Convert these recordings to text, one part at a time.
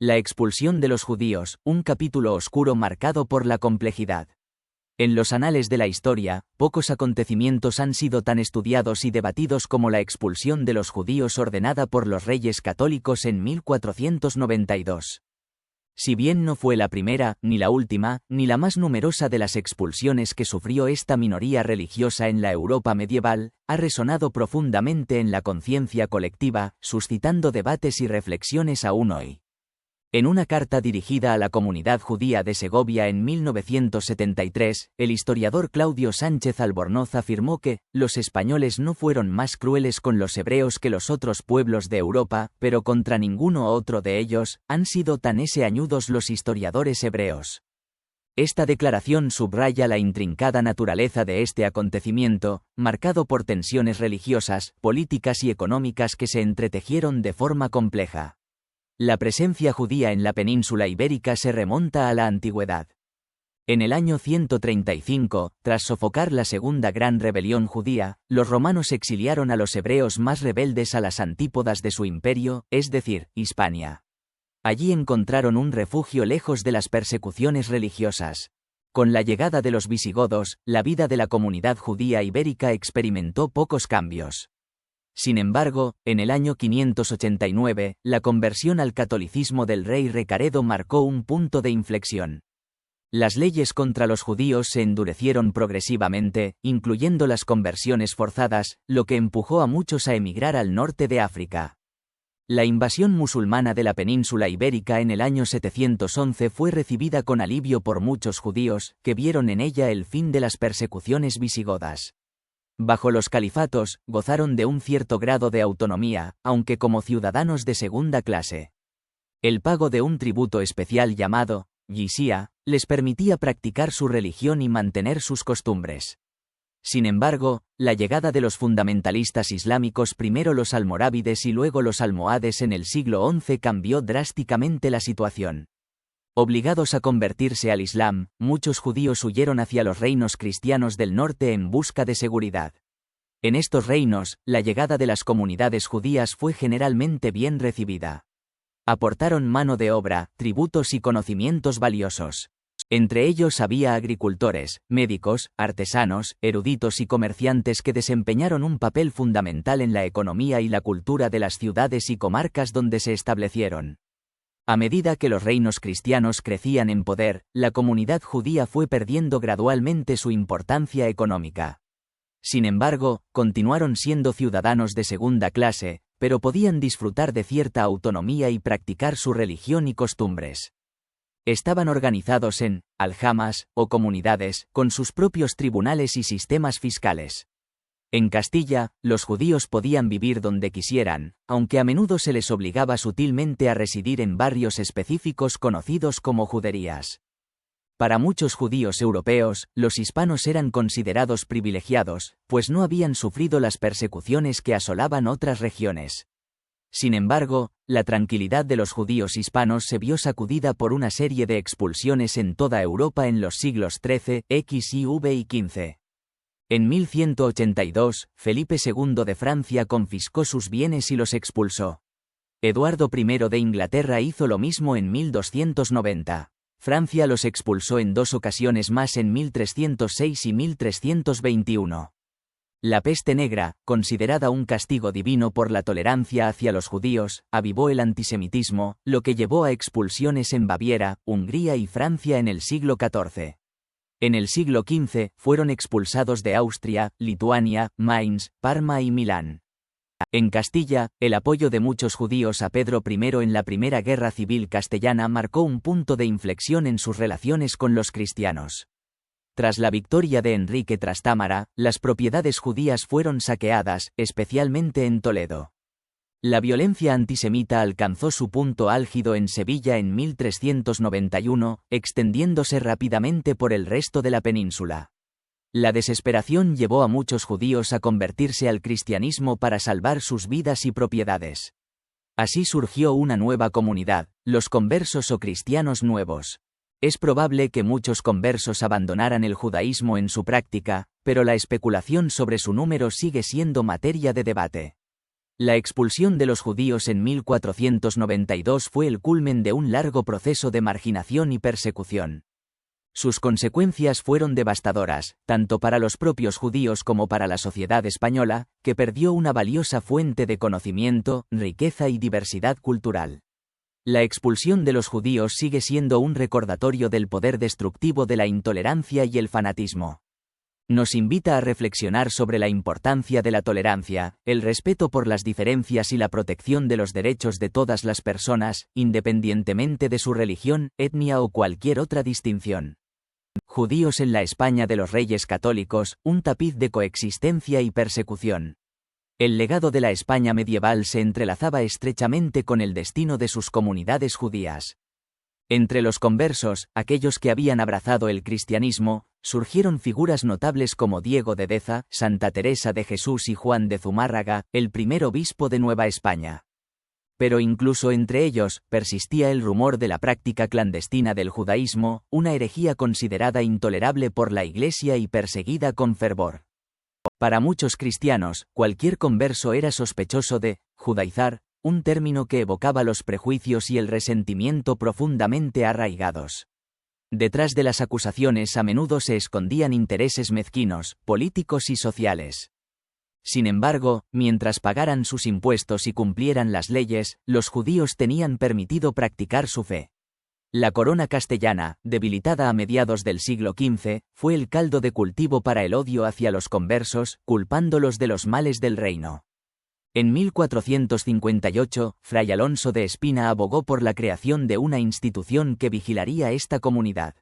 La expulsión de los judíos, un capítulo oscuro marcado por la complejidad. En los anales de la historia, pocos acontecimientos han sido tan estudiados y debatidos como la expulsión de los judíos ordenada por los reyes católicos en 1492. Si bien no fue la primera, ni la última, ni la más numerosa de las expulsiones que sufrió esta minoría religiosa en la Europa medieval, ha resonado profundamente en la conciencia colectiva, suscitando debates y reflexiones aún hoy. En una carta dirigida a la comunidad judía de Segovia en 1973, el historiador Claudio Sánchez Albornoz afirmó que los españoles no fueron más crueles con los hebreos que los otros pueblos de Europa, pero contra ninguno otro de ellos han sido tan añudos los historiadores hebreos. Esta declaración subraya la intrincada naturaleza de este acontecimiento, marcado por tensiones religiosas, políticas y económicas que se entretejieron de forma compleja. La presencia judía en la península ibérica se remonta a la antigüedad. En el año 135, tras sofocar la segunda gran rebelión judía, los romanos exiliaron a los hebreos más rebeldes a las antípodas de su imperio, es decir, Hispania. Allí encontraron un refugio lejos de las persecuciones religiosas. Con la llegada de los visigodos, la vida de la comunidad judía ibérica experimentó pocos cambios. Sin embargo, en el año 589, la conversión al catolicismo del rey Recaredo marcó un punto de inflexión. Las leyes contra los judíos se endurecieron progresivamente, incluyendo las conversiones forzadas, lo que empujó a muchos a emigrar al norte de África. La invasión musulmana de la península ibérica en el año 711 fue recibida con alivio por muchos judíos, que vieron en ella el fin de las persecuciones visigodas. Bajo los califatos, gozaron de un cierto grado de autonomía, aunque como ciudadanos de segunda clase. El pago de un tributo especial llamado jizya les permitía practicar su religión y mantener sus costumbres. Sin embargo, la llegada de los fundamentalistas islámicos, primero los almorávides y luego los almohades en el siglo XI, cambió drásticamente la situación. Obligados a convertirse al Islam, muchos judíos huyeron hacia los reinos cristianos del norte en busca de seguridad. En estos reinos, la llegada de las comunidades judías fue generalmente bien recibida. Aportaron mano de obra, tributos y conocimientos valiosos. Entre ellos había agricultores, médicos, artesanos, eruditos y comerciantes que desempeñaron un papel fundamental en la economía y la cultura de las ciudades y comarcas donde se establecieron. A medida que los reinos cristianos crecían en poder, la comunidad judía fue perdiendo gradualmente su importancia económica. Sin embargo, continuaron siendo ciudadanos de segunda clase, pero podían disfrutar de cierta autonomía y practicar su religión y costumbres. Estaban organizados en aljamas o comunidades, con sus propios tribunales y sistemas fiscales. En Castilla, los judíos podían vivir donde quisieran, aunque a menudo se les obligaba sutilmente a residir en barrios específicos conocidos como juderías. Para muchos judíos europeos, los hispanos eran considerados privilegiados, pues no habían sufrido las persecuciones que asolaban otras regiones. Sin embargo, la tranquilidad de los judíos hispanos se vio sacudida por una serie de expulsiones en toda Europa en los siglos XIII, XIV y XV. En 1182, Felipe II de Francia confiscó sus bienes y los expulsó. Eduardo I de Inglaterra hizo lo mismo en 1290. Francia los expulsó en dos ocasiones más en 1306 y 1321. La peste negra, considerada un castigo divino por la tolerancia hacia los judíos, avivó el antisemitismo, lo que llevó a expulsiones en Baviera, Hungría y Francia en el siglo XIV. En el siglo XV, fueron expulsados de Austria, Lituania, Mainz, Parma y Milán. En Castilla, el apoyo de muchos judíos a Pedro I en la Primera Guerra Civil Castellana marcó un punto de inflexión en sus relaciones con los cristianos. Tras la victoria de Enrique Trastámara, las propiedades judías fueron saqueadas, especialmente en Toledo. La violencia antisemita alcanzó su punto álgido en Sevilla en 1391, extendiéndose rápidamente por el resto de la península. La desesperación llevó a muchos judíos a convertirse al cristianismo para salvar sus vidas y propiedades. Así surgió una nueva comunidad, los conversos o cristianos nuevos. Es probable que muchos conversos abandonaran el judaísmo en su práctica, pero la especulación sobre su número sigue siendo materia de debate. La expulsión de los judíos en 1492 fue el culmen de un largo proceso de marginación y persecución. Sus consecuencias fueron devastadoras, tanto para los propios judíos como para la sociedad española, que perdió una valiosa fuente de conocimiento, riqueza y diversidad cultural. La expulsión de los judíos sigue siendo un recordatorio del poder destructivo de la intolerancia y el fanatismo. Nos invita a reflexionar sobre la importancia de la tolerancia, el respeto por las diferencias y la protección de los derechos de todas las personas, independientemente de su religión, etnia o cualquier otra distinción. Judíos en la España de los Reyes Católicos, un tapiz de coexistencia y persecución. El legado de la España medieval se entrelazaba estrechamente con el destino de sus comunidades judías. Entre los conversos, aquellos que habían abrazado el cristianismo, surgieron figuras notables como Diego de Deza, Santa Teresa de Jesús y Juan de Zumárraga, el primer obispo de Nueva España. Pero incluso entre ellos, persistía el rumor de la práctica clandestina del judaísmo, una herejía considerada intolerable por la Iglesia y perseguida con fervor. Para muchos cristianos, cualquier converso era sospechoso de judaizar, un término que evocaba los prejuicios y el resentimiento profundamente arraigados. Detrás de las acusaciones a menudo se escondían intereses mezquinos, políticos y sociales. Sin embargo, mientras pagaran sus impuestos y cumplieran las leyes, los judíos tenían permitido practicar su fe. La corona castellana, debilitada a mediados del siglo XV, fue el caldo de cultivo para el odio hacia los conversos, culpándolos de los males del reino. En 1458, Fray Alonso de Espina abogó por la creación de una institución que vigilaría esta comunidad.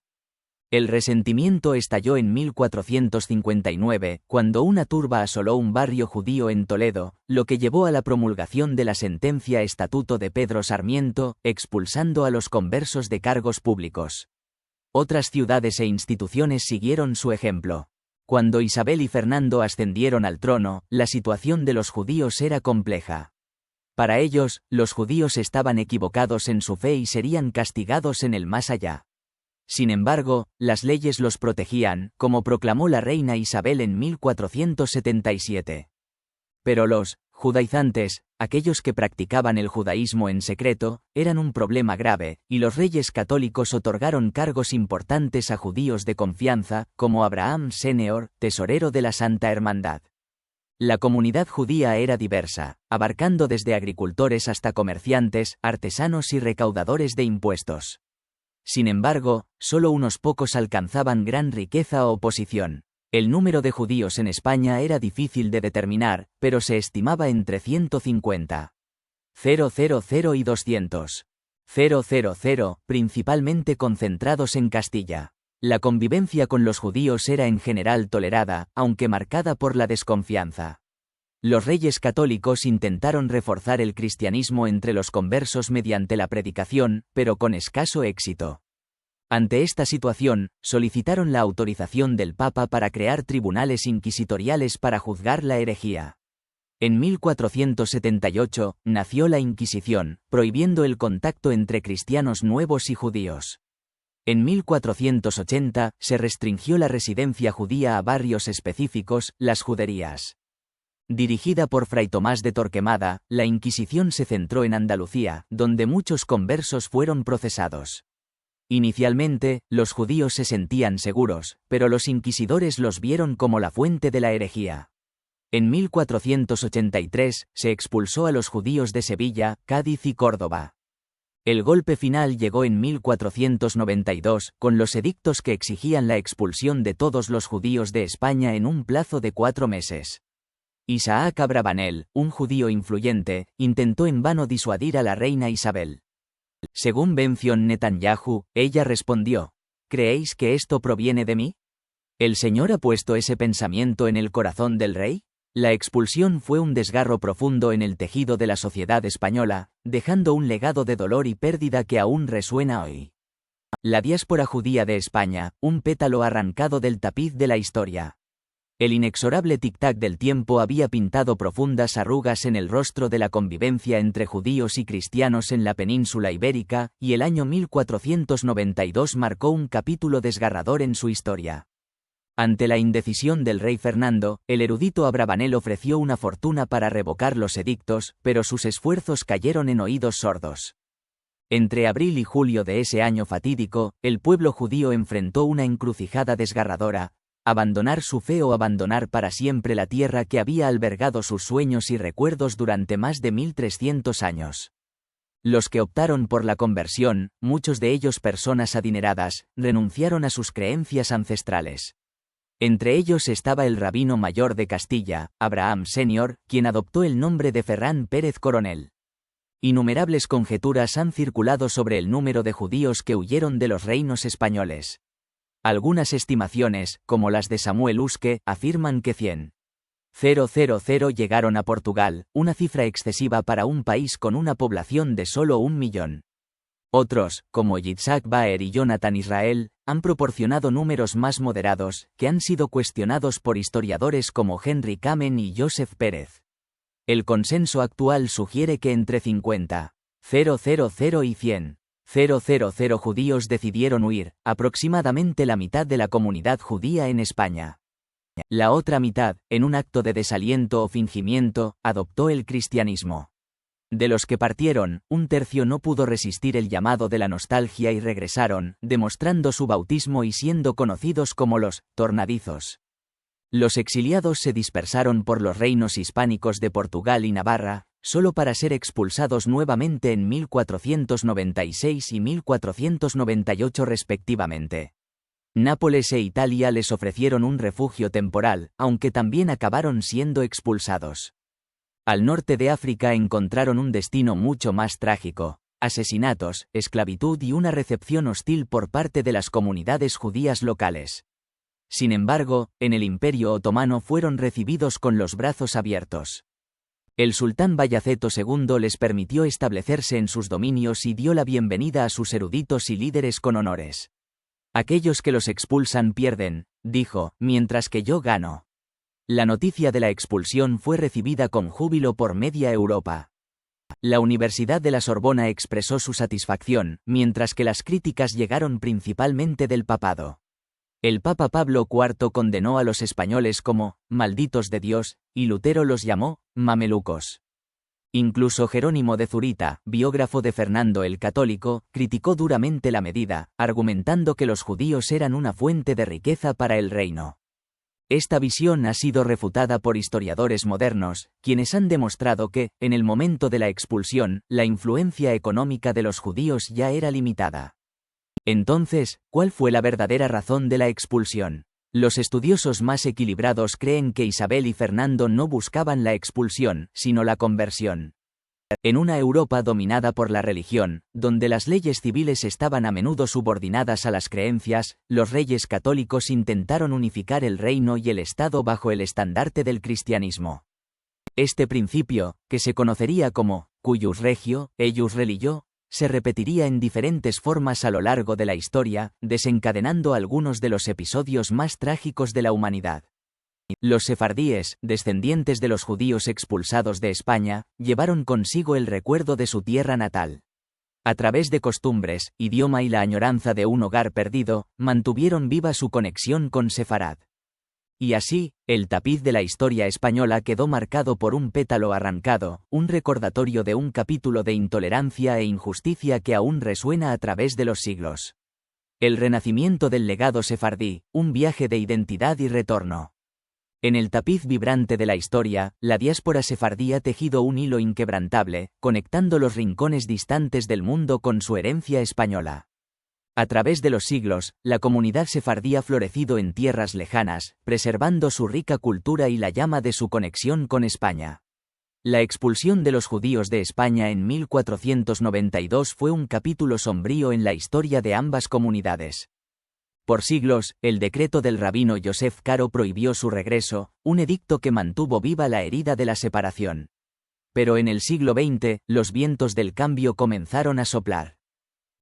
El resentimiento estalló en 1459, cuando una turba asoló un barrio judío en Toledo, lo que llevó a la promulgación de la sentencia Estatuto de Pedro Sarmiento, expulsando a los conversos de cargos públicos. Otras ciudades e instituciones siguieron su ejemplo. Cuando Isabel y Fernando ascendieron al trono, la situación de los judíos era compleja. Para ellos, los judíos estaban equivocados en su fe y serían castigados en el más allá. Sin embargo, las leyes los protegían, como proclamó la reina Isabel en 1477. Pero los judaizantes, aquellos que practicaban el judaísmo en secreto, eran un problema grave, y los reyes católicos otorgaron cargos importantes a judíos de confianza, como Abraham Senior, tesorero de la Santa Hermandad. La comunidad judía era diversa, abarcando desde agricultores hasta comerciantes, artesanos y recaudadores de impuestos. Sin embargo, solo unos pocos alcanzaban gran riqueza o posición. El número de judíos en España era difícil de determinar, pero se estimaba entre 150. 000 y 200. 000, principalmente concentrados en Castilla. La convivencia con los judíos era en general tolerada, aunque marcada por la desconfianza. Los reyes católicos intentaron reforzar el cristianismo entre los conversos mediante la predicación, pero con escaso éxito. Ante esta situación, solicitaron la autorización del Papa para crear tribunales inquisitoriales para juzgar la herejía. En 1478, nació la Inquisición, prohibiendo el contacto entre cristianos nuevos y judíos. En 1480, se restringió la residencia judía a barrios específicos, las juderías. Dirigida por Fray Tomás de Torquemada, la Inquisición se centró en Andalucía, donde muchos conversos fueron procesados. Inicialmente, los judíos se sentían seguros, pero los inquisidores los vieron como la fuente de la herejía. En 1483, se expulsó a los judíos de Sevilla, Cádiz y Córdoba. El golpe final llegó en 1492, con los edictos que exigían la expulsión de todos los judíos de España en un plazo de 4 meses. Isaac Abravanel, un judío influyente, intentó en vano disuadir a la reina Isabel. Según Benzion Netanyahu, ella respondió: ¿creéis que esto proviene de mí? ¿El Señor ha puesto ese pensamiento en el corazón del rey? La expulsión fue un desgarro profundo en el tejido de la sociedad española, dejando un legado de dolor y pérdida que aún resuena hoy. La diáspora judía de España, un pétalo arrancado del tapiz de la historia. El inexorable tic-tac del tiempo había pintado profundas arrugas en el rostro de la convivencia entre judíos y cristianos en la península ibérica, y el año 1492 marcó un capítulo desgarrador en su historia. Ante la indecisión del rey Fernando, el erudito Abravanel ofreció una fortuna para revocar los edictos, pero sus esfuerzos cayeron en oídos sordos. Entre abril y julio de ese año fatídico, el pueblo judío enfrentó una encrucijada desgarradora: abandonar su fe o abandonar para siempre la tierra que había albergado sus sueños y recuerdos durante más de 1300 años. Los que optaron por la conversión, muchos de ellos personas adineradas, renunciaron a sus creencias ancestrales. Entre ellos estaba el rabino mayor de Castilla, Abraham Senior, quien adoptó el nombre de Ferrán Pérez Coronel. Innumerables conjeturas han circulado sobre el número de judíos que huyeron de los reinos españoles. Algunas estimaciones, como las de Samuel Huske, afirman que 100,000 llegaron a Portugal, una cifra excesiva para un país con una población de solo 1 millón. Otros, como Yitzhak Baer y Jonathan Israel, han proporcionado números más moderados, que han sido cuestionados por historiadores como Henry Kamen y Joseph Pérez. El consenso actual sugiere que entre 50,000 y 100,000 judíos decidieron huir, aproximadamente la mitad de la comunidad judía en España. La otra mitad, en un acto de desaliento o fingimiento, adoptó el cristianismo. De los que partieron, un tercio no pudo resistir el llamado de la nostalgia y regresaron, demostrando su bautismo y siendo conocidos como los tornadizos. Los exiliados se dispersaron por los reinos hispánicos de Portugal y Navarra, solo para ser expulsados nuevamente en 1496 y 1498 respectivamente. Nápoles e Italia les ofrecieron un refugio temporal, aunque también acabaron siendo expulsados. Al norte de África encontraron un destino mucho más trágico: asesinatos, esclavitud y una recepción hostil por parte de las comunidades judías locales. Sin embargo, en el Imperio Otomano fueron recibidos con los brazos abiertos. El sultán Bayaceto II les permitió establecerse en sus dominios y dio la bienvenida a sus eruditos y líderes con honores. Aquellos que los expulsan pierden, dijo, mientras que yo gano. La noticia de la expulsión fue recibida con júbilo por media Europa. La Universidad de la Sorbona expresó su satisfacción, mientras que las críticas llegaron principalmente del papado. El Papa Pablo IV condenó a los españoles como «malditos de Dios», y Lutero los llamó «mamelucos». Incluso Jerónimo de Zurita, biógrafo de Fernando el Católico, criticó duramente la medida, argumentando que los judíos eran una fuente de riqueza para el reino. Esta visión ha sido refutada por historiadores modernos, quienes han demostrado que, en el momento de la expulsión, la influencia económica de los judíos ya era limitada. Entonces, ¿cuál fue la verdadera razón de la expulsión? Los estudiosos más equilibrados creen que Isabel y Fernando no buscaban la expulsión, sino la conversión. En una Europa dominada por la religión, donde las leyes civiles estaban a menudo subordinadas a las creencias, los reyes católicos intentaron unificar el reino y el Estado bajo el estandarte del cristianismo. Este principio, que se conocería como cuius regio, eius religio, se repetiría en diferentes formas a lo largo de la historia, desencadenando algunos de los episodios más trágicos de la humanidad. Los sefardíes, descendientes de los judíos expulsados de España, llevaron consigo el recuerdo de su tierra natal. A través de costumbres, idioma y la añoranza de un hogar perdido, mantuvieron viva su conexión con Sefarad. Y así, el tapiz de la historia española quedó marcado por un pétalo arrancado, un recordatorio de un capítulo de intolerancia e injusticia que aún resuena a través de los siglos. El renacimiento del legado sefardí, un viaje de identidad y retorno. En el tapiz vibrante de la historia, la diáspora sefardí ha tejido un hilo inquebrantable, conectando los rincones distantes del mundo con su herencia española. A través de los siglos, la comunidad sefardí ha florecido en tierras lejanas, preservando su rica cultura y la llama de su conexión con España. La expulsión de los judíos de España en 1492 fue un capítulo sombrío en la historia de ambas comunidades. Por siglos, el decreto del rabino Yosef Caro prohibió su regreso, un edicto que mantuvo viva la herida de la separación. Pero en el siglo XX, los vientos del cambio comenzaron a soplar.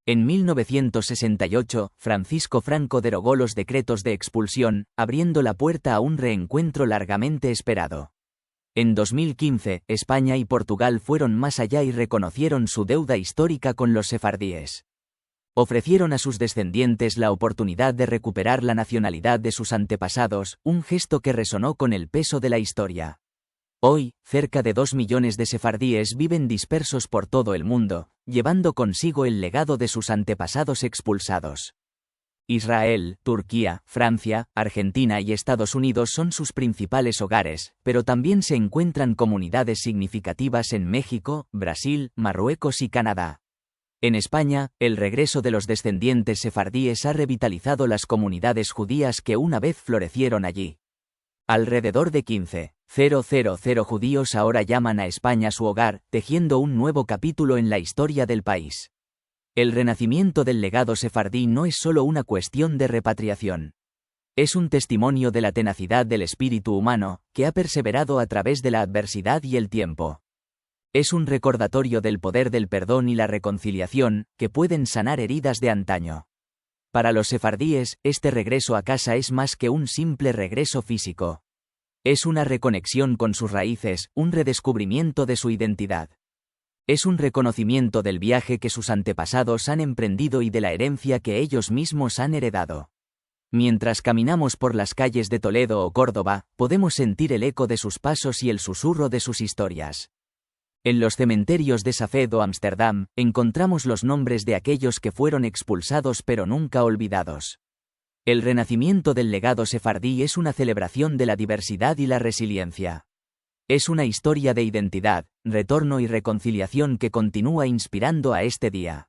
En 1968, Francisco Franco derogó los decretos de expulsión, abriendo la puerta a un reencuentro largamente esperado. En 2015, España y Portugal fueron más allá y reconocieron su deuda histórica con los sefardíes. Ofrecieron a sus descendientes la oportunidad de recuperar la nacionalidad de sus antepasados, un gesto que resonó con el peso de la historia. Hoy, cerca de 2 millones de sefardíes viven dispersos por todo el mundo, llevando consigo el legado de sus antepasados expulsados. Israel, Turquía, Francia, Argentina y Estados Unidos son sus principales hogares, pero también se encuentran comunidades significativas en México, Brasil, Marruecos y Canadá. En España, el regreso de los descendientes sefardíes ha revitalizado las comunidades judías que una vez florecieron allí. Alrededor de 15,000 judíos ahora llaman a España su hogar, tejiendo un nuevo capítulo en la historia del país. El renacimiento del legado sefardí no es solo una cuestión de repatriación. Es un testimonio de la tenacidad del espíritu humano, que ha perseverado a través de la adversidad y el tiempo. Es un recordatorio del poder del perdón y la reconciliación, que pueden sanar heridas de antaño. Para los sefardíes, este regreso a casa es más que un simple regreso físico. Es una reconexión con sus raíces, un redescubrimiento de su identidad. Es un reconocimiento del viaje que sus antepasados han emprendido y de la herencia que ellos mismos han heredado. Mientras caminamos por las calles de Toledo o Córdoba, podemos sentir el eco de sus pasos y el susurro de sus historias. En los cementerios de Safed o Ámsterdam, encontramos los nombres de aquellos que fueron expulsados pero nunca olvidados. El renacimiento del legado sefardí es una celebración de la diversidad y la resiliencia. Es una historia de identidad, retorno y reconciliación que continúa inspirando a este día.